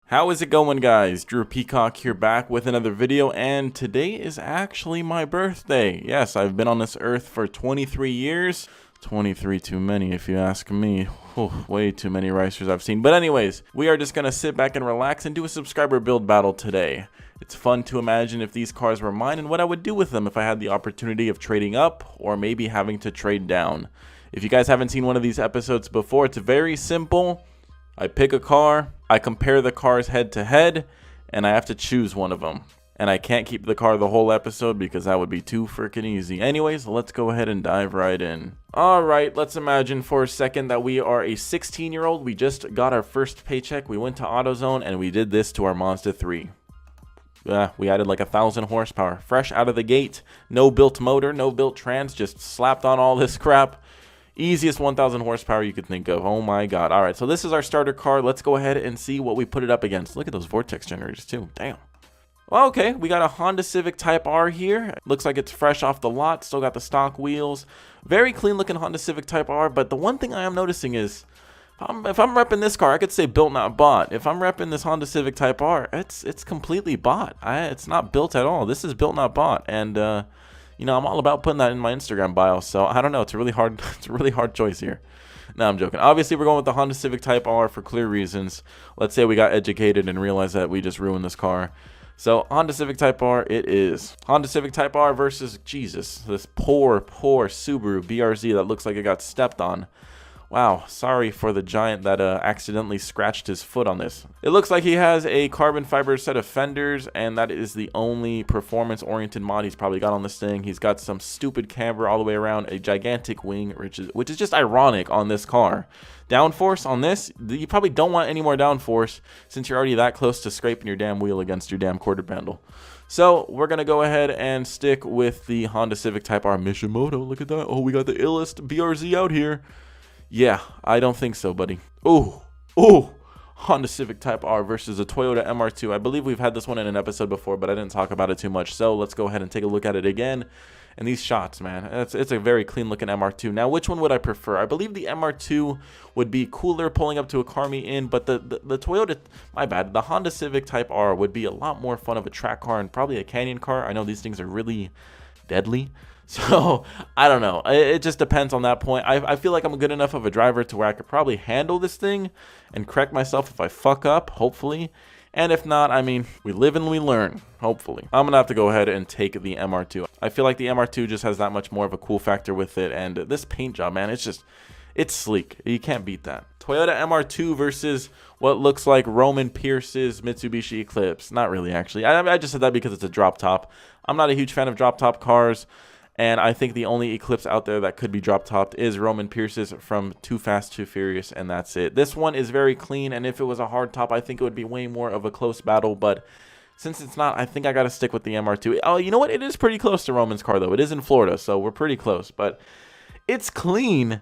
How is it going, guys? Drew Peacock here, back with another video, and today is actually my birthday. Yes, I've been on this earth for 23 years. 23 too many if you ask me. Way too many racers I've seen. But anyways, we are just gonna sit back and relax and do a subscriber build battle today. It's fun to imagine if these cars were mine and what I would do with them if I had the opportunity of trading up or maybe having to trade down. If you guys haven't seen one of these episodes before, it's very simple. I pick a car, I compare the cars head to head, and I have to choose one of them. And I can't keep the car the whole episode because that would be too freaking easy. Anyways, let's go ahead and dive right in. Alright, let's imagine for a second that we are a 16-year-old. We just got our first paycheck. We went to AutoZone and we did this to our Mazda 3. We added like 1,000 horsepower. Fresh out of the gate. No built motor, no built trans, just slapped on all this crap. Easiest 1,000 horsepower you could think of. Oh my god. Alright, so this is our starter car. Let's go ahead and see what we put it up against. Look at those vortex generators too. Damn. Well, okay, we got a Honda Civic Type R here. Looks like it's fresh off the lot. Still got the stock wheels. Very clean looking Honda Civic Type R. But the one thing I am noticing is, if I'm repping this car, I could say built not bought. If I'm repping this Honda Civic Type R, it's completely bought. It's not built at all. This is built not bought. And you know, I'm all about putting that in my Instagram bio. So I don't know. It's a really hard choice here. No, I'm joking. Obviously, we're going with the Honda Civic Type R for clear reasons. Let's say we got educated and realized that we just ruined this car. So, Honda Civic Type R it is. Honda Civic Type R versus, Jesus, this poor Subaru BRZ that looks like it got stepped on. Wow, sorry for the giant that accidentally scratched his foot on this. It looks like he has a carbon fiber set of fenders, and that is the only performance-oriented mod he's probably got on this thing. He's got some stupid camber all the way around, a gigantic wing, which is just ironic on this car. Downforce on this, you probably don't want any more downforce since you're already that close to scraping your damn wheel against your damn quarter panel. So we're going to go ahead and stick with the Honda Civic Type R Mishimoto. Look at that. Oh, we got the illest BRZ out here. Yeah, I don't think so, buddy. Ooh, Honda Civic Type R versus a Toyota MR2. I believe we've had this one in an episode before, but I didn't talk about it too much. So let's go ahead and take a look at it again. And these shots, man, it's a very clean looking MR2. Now, which one would I prefer? I believe the MR2 would be cooler pulling up to a car meet in, but the Toyota, my bad, the Honda Civic Type R would be a lot more fun of a track car and probably a canyon car. I know these things are really deadly. So, I don't know. It just depends on that point. I feel like I'm good enough of a driver to where I could probably handle this thing and correct myself if I fuck up, hopefully. And if not, I mean, we live and we learn, hopefully. I'm going to have to go ahead and take the MR2. I feel like the MR2 just has that much more of a cool factor with it. And this paint job, man, it's sleek. You can't beat that. Toyota MR2 versus what looks like Roman Pierce's Mitsubishi Eclipse. Not really, actually. I just said that because it's a drop top. I'm not a huge fan of drop top cars. And I think the only Eclipse out there that could be drop-topped is Roman Pierce's from Too Fast, Too Furious, and that's it. This one is very clean, and if it was a hard top, I think it would be way more of a close battle. But since it's not, I think I got to stick with the MR2. Oh, you know what? It is pretty close to Roman's car, though. It is in Florida, so we're pretty close. But it's clean.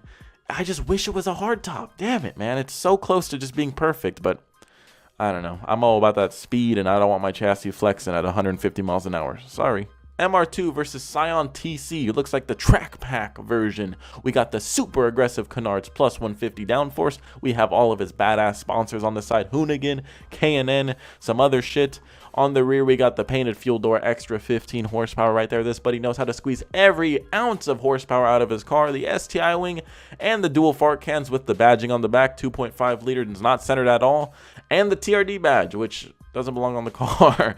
I just wish it was a hard top. Damn it, man. It's so close to just being perfect, but I don't know. I'm all about that speed, and I don't want my chassis flexing at 150 miles an hour. Sorry. MR2 versus Scion TC. It looks like the track pack version. We got the super aggressive Canards plus 150 downforce. We have all of his badass sponsors on the side. Hoonigan, K&N, some other shit. On the rear, we got the painted fuel door, extra 15 horsepower right there. This buddy knows how to squeeze every ounce of horsepower out of his car. The STI wing and the dual fart cans with the badging on the back. 2.5 liter, is not centered at all. And the TRD badge, which doesn't belong on the car.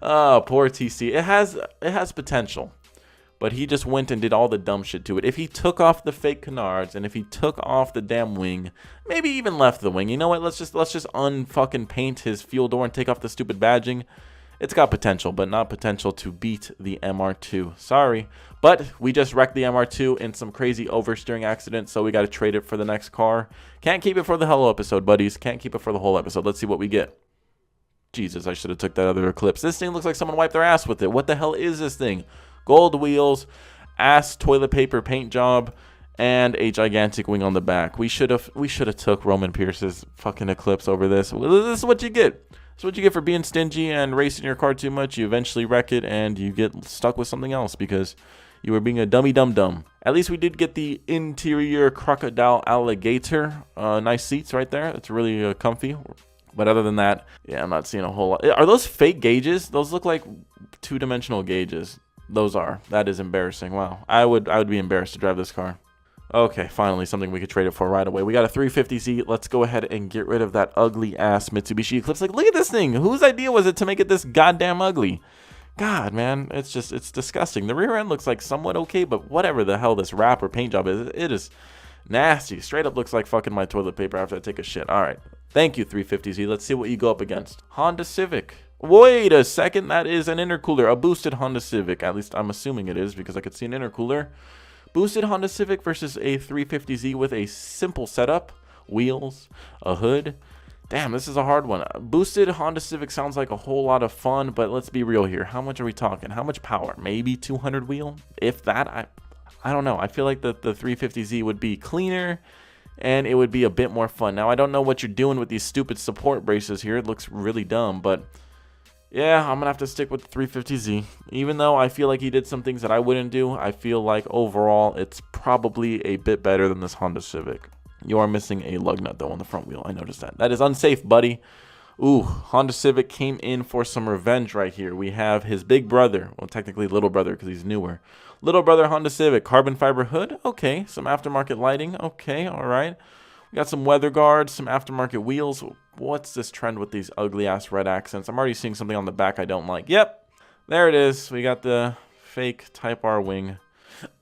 Oh, poor TC. It has potential, but he just went and did all the dumb shit to it. If he took off the fake canards and if he took off the damn wing, maybe even left the wing, you know what? Let's just unfucking paint his fuel door and take off the stupid badging. It's got potential, but not potential to beat the MR2. Sorry, but we just wrecked the MR2 in some crazy oversteering accident, so we got to trade it for the next car. Can't keep it for the whole episode, buddies. Can't keep it for the whole episode. Let's see what we get. Jesus, I should have took that other Eclipse. This thing looks like someone wiped their ass with it. What the hell is this thing? Gold wheels, ass toilet paper paint job, and a gigantic wing on the back. We should have took Roman Pierce's fucking Eclipse over this. This is what you get. This is what you get for being stingy and racing your car too much. You eventually wreck it and you get stuck with something else because you were being a dummy dum-dum. At least we did get the interior crocodile alligator. Nice seats right there. It's really comfy. But other than that, yeah, I'm not seeing a whole lot. Are those fake gauges? Those look like two-dimensional gauges. Those are. That is embarrassing. Wow. I would be embarrassed to drive this car. Okay, finally something we could trade it for right away. We got a 350Z. Let's go ahead and get rid of that ugly ass Mitsubishi Eclipse. Like, look at this thing. Whose idea was it to make it this goddamn ugly? God, man, it's disgusting. The rear end looks like somewhat okay, but whatever the hell this wrap or paint job is, it is nasty. Straight up looks like fucking my toilet paper after I take a shit. All right. Thank you, 350Z. Let's see what you go up against. Honda Civic. Wait a second. That is an intercooler. A boosted Honda Civic. At least I'm assuming it is because I could see an intercooler. Boosted Honda Civic versus a 350Z with a simple setup. Wheels. A hood. Damn, this is a hard one. Boosted Honda Civic sounds like a whole lot of fun, but let's be real here. How much are we talking? How much power? Maybe 200 wheel? If that, I don't know. I feel like the 350Z would be cleaner and it would be a bit more fun. Now, I don't know what you're doing with these stupid support braces here. It looks really dumb, but yeah, I'm going to have to stick with the 350Z. Even though I feel like he did some things that I wouldn't do, I feel like overall it's probably a bit better than this Honda Civic. You are missing a lug nut, though, on the front wheel. I noticed that. That is unsafe, buddy. Ooh, Honda Civic came in for some revenge right here. We have his big brother. Well, technically little brother because he's newer. Little brother Honda Civic. Carbon fiber hood. Okay. Some aftermarket lighting. Okay. All right. We got some weather guards, some aftermarket wheels. What's this trend with these ugly-ass red accents? I'm already seeing something on the back I don't like. Yep. There it is. We got the fake Type R wing.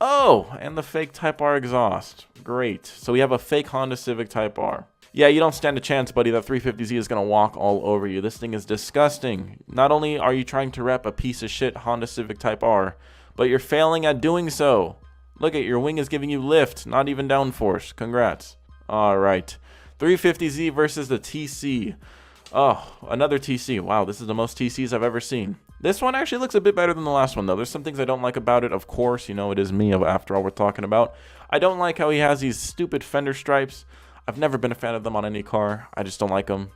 Oh, and the fake Type R exhaust. Great. So we have a fake Honda Civic Type R. Yeah, you don't stand a chance, buddy. That 350Z is going to walk all over you. This thing is disgusting. Not only are you trying to rep a piece of shit Honda Civic Type R, but you're failing at doing so. Look at your wing is giving you lift, not even downforce. Congrats. All right. 350Z versus the TC. Oh, another TC. Wow, this is the most TCs I've ever seen. This one actually looks a bit better than the last one, though. There's some things I don't like about it. Of course, you know, it is me, after all we're talking about. I don't like how he has these stupid fender stripes. I've never been a fan of them on any car. I just don't like them.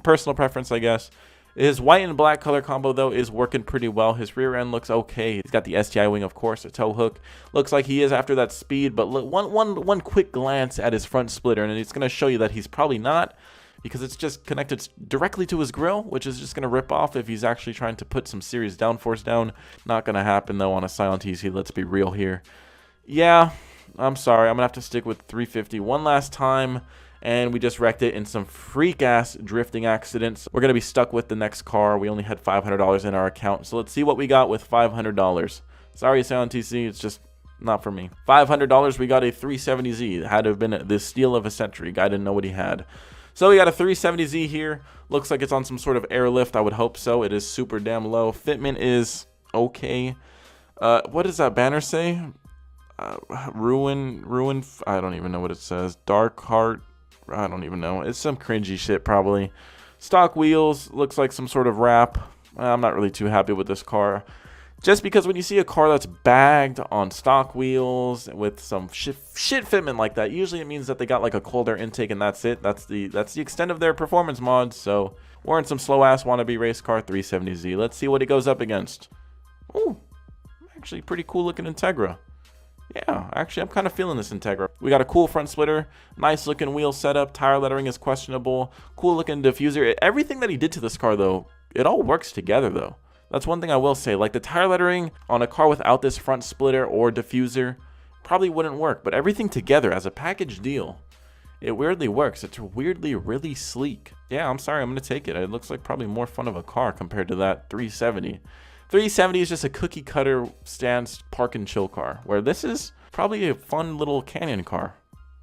Personal preference, I guess. His white and black color combo, though, is working pretty well. His rear end looks okay. He's got the STI wing, of course, a tow hook. Looks like he is after that speed, but look, one quick glance at his front splitter, and it's going to show you that he's probably not, because it's just connected directly to his grill, which is just going to rip off if he's actually trying to put some serious downforce down. Not going to happen, though, on a silent TC. Let's be real here. Yeah, I'm sorry. I'm going to have to stick with 350 one last time, and we just wrecked it in some freak-ass drifting accidents. We're going to be stuck with the next car. We only had $500 in our account, so let's see what we got with $500. Sorry, silent TC. It's just not for me. $500, we got a 370Z. It had to have been the steal of a century. Guy didn't know what he had. So we got a 370Z here. Looks like it's on some sort of airlift. I would hope so. It is super damn low. Fitment is okay. What does that banner say? Ruin. I don't even know what it says. Dark Heart. I don't even know. It's some cringy shit probably. Stock wheels. Looks like some sort of wrap. I'm not really too happy with this car. Just because when you see a car that's bagged on stock wheels with some shit fitment like that, usually it means that they got like a cold air intake and that's it. That's the extent of their performance mods. So we're in some slow ass wannabe race car 370Z. Let's see what it goes up against. Ooh, actually pretty cool looking Integra. Yeah, actually I'm kind of feeling this Integra. We got a cool front splitter, nice looking wheel setup, tire lettering is questionable, cool looking diffuser. Everything that he did to this car though, it all works together though. That's one thing I will say, like the tire lettering on a car without this front splitter or diffuser probably wouldn't work, but everything together as a package deal, it weirdly works. It's weirdly really sleek. Yeah, I'm sorry, I'm going to take it. It looks like probably more fun of a car compared to that 370. 370 is just a cookie cutter stance park and chill car, where this is probably a fun little canyon car,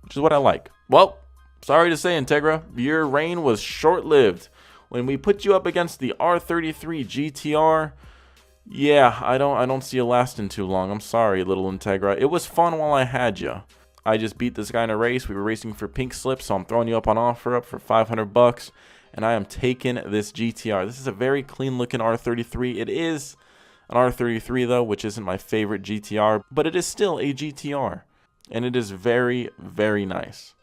which is what I like. Well, sorry to say, Integra, your reign was short-lived. When we put you up against the R33 GTR, yeah, I don't see you lasting too long. I'm sorry, little Integra. It was fun while I had you. I just beat this guy in a race. We were racing for pink slips, so I'm throwing you up on offer up for $500, and I am taking this GTR. This is a very clean-looking R33. It is an R33, though, which isn't my favorite GTR, but it is still a GTR, and it is very, very nice.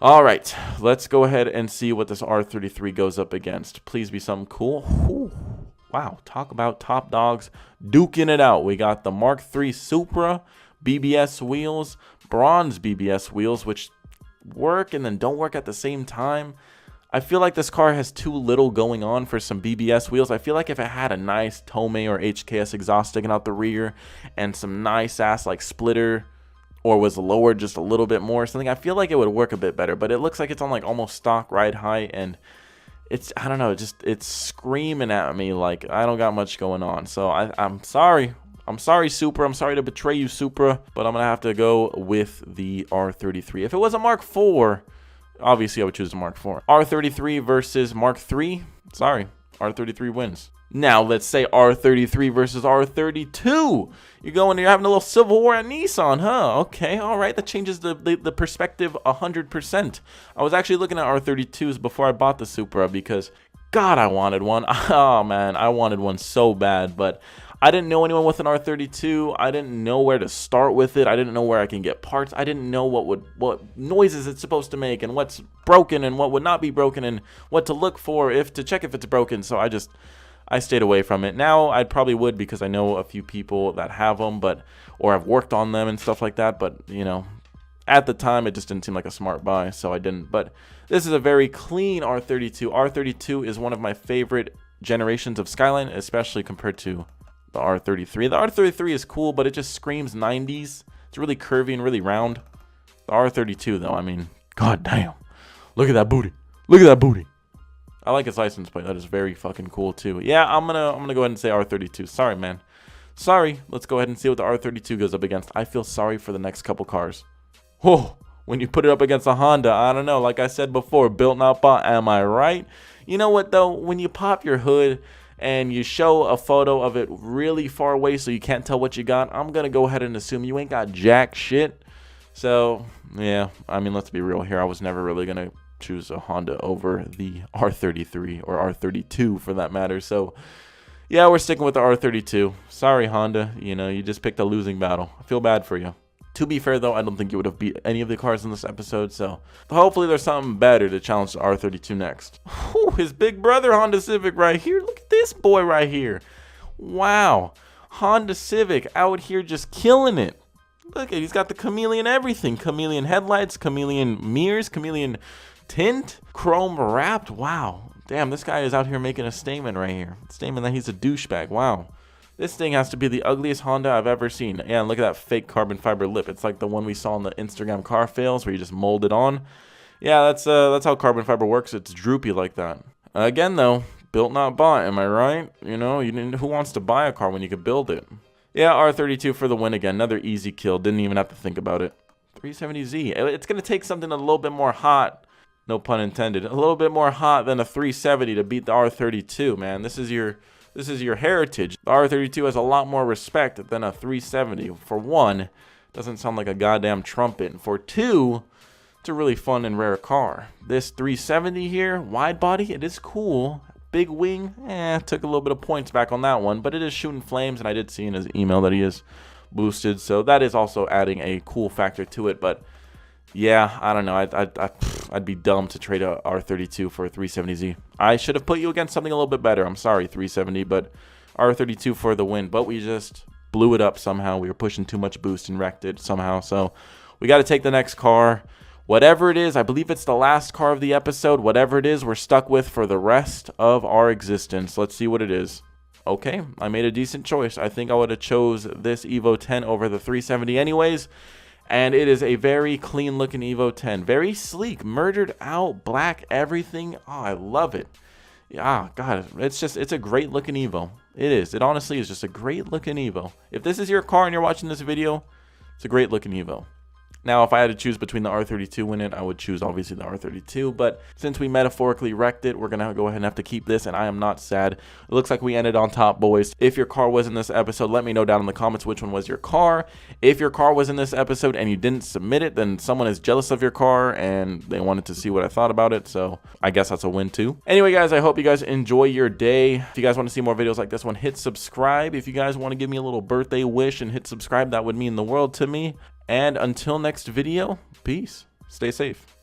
All right, let's go ahead and see what this R33 goes up against. Please be something cool. Ooh, wow, talk about top dogs duking it out. We got the Mark III Supra, BBS wheels, bronze BBS wheels, which work and then don't work at the same time. I feel like this car has too little going on for some BBS wheels. I feel like if it had a nice Tomei or HKS exhaust sticking out the rear and some nice ass like splitter, or was lowered just a little bit more or something, I feel like it would work a bit better. But it looks like it's on like almost stock ride height, and it's, I don't know, it's screaming at me like I don't got much going on. So I'm sorry. I'm sorry, Supra. I'm sorry to betray you, Supra, but I'm going to have to go with the R33. If it was a Mark IV, obviously I would choose a Mark IV. R33 versus Mark III. Sorry, R33 wins. Now let's say R33 versus R32. You're having a little civil war at Nissan, huh? Okay, all right. That changes the perspective 100%. I was actually looking at R32s before I bought the Supra because, God, I wanted one. Oh man, I wanted one so bad, but I didn't know anyone with an R32. I didn't know where to start with it. I didn't know where I can get parts. I didn't know what noises it's supposed to make and what's broken and what would not be broken and what to look for to check if it's broken. So I stayed away from it. Now I probably would because I know a few people that have them, or have worked on them and stuff like that. But you know, at the time it just didn't seem like a smart buy, so I didn't. But this is a very clean R32. R32 is one of my favorite generations of Skyline, especially compared to the R33. The R33 is cool, but it just screams 90s. It's really curvy and really round. The R32 though, I mean, god damn. Look at that booty. Look at that booty. I like its license plate. That is very fucking cool too. Yeah, I'm gonna go ahead and say R32. Sorry, man. Sorry. Let's go ahead and see what the R32 goes up against. I feel sorry for the next couple cars. Whoa. When you put it up against a Honda, I don't know. Like I said before, built not bought. Am I right? You know what though? When you pop your hood and you show a photo of it really far away so you can't tell what you got, I'm gonna go ahead and assume you ain't got jack shit. So yeah, I mean, let's be real here. I was never really gonna choose a Honda over the R33 or R32 for that matter. So yeah, we're sticking with the R32. Sorry, Honda. You know, you just picked a losing battle. I feel bad for you. To be fair though, I don't think you would have beat any of the cars in this episode, so hopefully there's something better to challenge the R32 next. Whew, his big brother Honda Civic right here. Look at this boy right here. Wow. Honda Civic out here just killing it. Look, he's got the chameleon everything. Chameleon headlights, chameleon mirrors, chameleon tint, chrome wrapped. Wow. Damn, this guy is out here making a statement right here. Statement that he's a douchebag. Wow. This thing has to be the ugliest Honda I've ever seen. Yeah, and look at that fake carbon fiber lip. It's like the one we saw in the Instagram car fails where you just mold it on. Yeah, that's how carbon fiber works. It's droopy like that. Again, though, built not bought. Am I right? You know, who wants to buy a car when you could build it? Yeah, R32 for the win again. Another easy kill. Didn't even have to think about it. 370Z. It's going to take something a little bit more hot. No pun intended. A little bit more hot than a 370 to beat the R32, man. This is your heritage. The R32 has a lot more respect than a 370. For one, doesn't sound like a goddamn trumpet. And for two, it's a really fun and rare car. This 370 here, wide body, it is cool. Big wing, took a little bit of points back on that one, but it is shooting flames, and I did see in his email that he is boosted, so that is also adding a cool factor to it. But yeah, I don't know. I'd be dumb to trade a R32 for a 370Z. I should have put you against something a little bit better. I'm sorry, 370, but R32 for the win. But we just blew it up somehow. We were pushing too much boost and wrecked it somehow. So we got to take the next car. Whatever it is, I believe it's the last car of the episode. Whatever it is, we're stuck with for the rest of our existence. Let's see what it is. Okay, I made a decent choice. I think I would have chose this Evo 10 over the 370 anyways. And it is a very clean looking Evo 10. Very sleek, murdered out, black, everything. Oh, I love it. Yeah, God, it's a great looking Evo. It is. It honestly is just a great looking Evo. If this is your car and you're watching this video, it's a great looking Evo. Now, if I had to choose between the R32 and it, I would choose obviously the R32. But since we metaphorically wrecked it, we're going to go ahead and have to keep this, and I am not sad. It looks like we ended on top, boys. If your car was in this episode, let me know down in the comments which one was your car. If your car was in this episode and you didn't submit it, then someone is jealous of your car and they wanted to see what I thought about it. So I guess that's a win too. Anyway, guys, I hope you guys enjoy your day. If you guys want to see more videos like this one, hit subscribe. If you guys want to give me a little birthday wish and hit subscribe, that would mean the world to me. And until next video, peace. Stay safe.